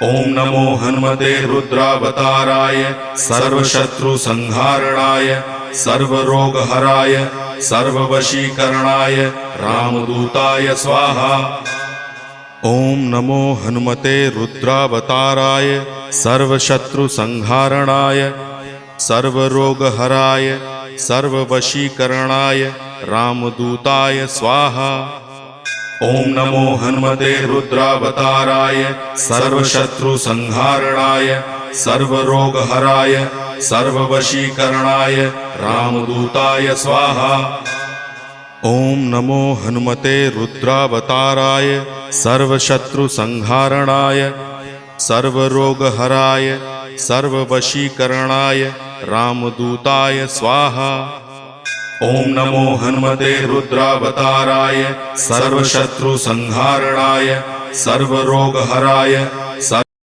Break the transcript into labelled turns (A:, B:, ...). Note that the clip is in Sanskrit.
A: ओम नमो हनुमते रुद्रावताराय सर्वशत्रुसंहारणाय सर्वरोगहराय सर्ववशीकरणाय रामदूताय स्वाहा। ओम नमो हनुमते रुद्रावताराय सर्वशत्रुसंहारणाय सर्वरोगहराय सर्ववशीकरणाय रामदूताय स्वाहा। ओम नमो हनुमते रुद्रावताराय सर्वशत्रुसंहारणाय सर्वरोगहराय सर्ववशीकरणाय रामदूताय स्वाहा। ओम नमो हनुमते रुद्रावताराय सर्वशत्रुसंहारणाय सर्वरोगहराय सर्ववशीकरणाय रामदूताय स्वाहा। ओम नमो हनुमते रुद्रावताराय सर्वशत्रुसंहारणाय सर्वरोगहराय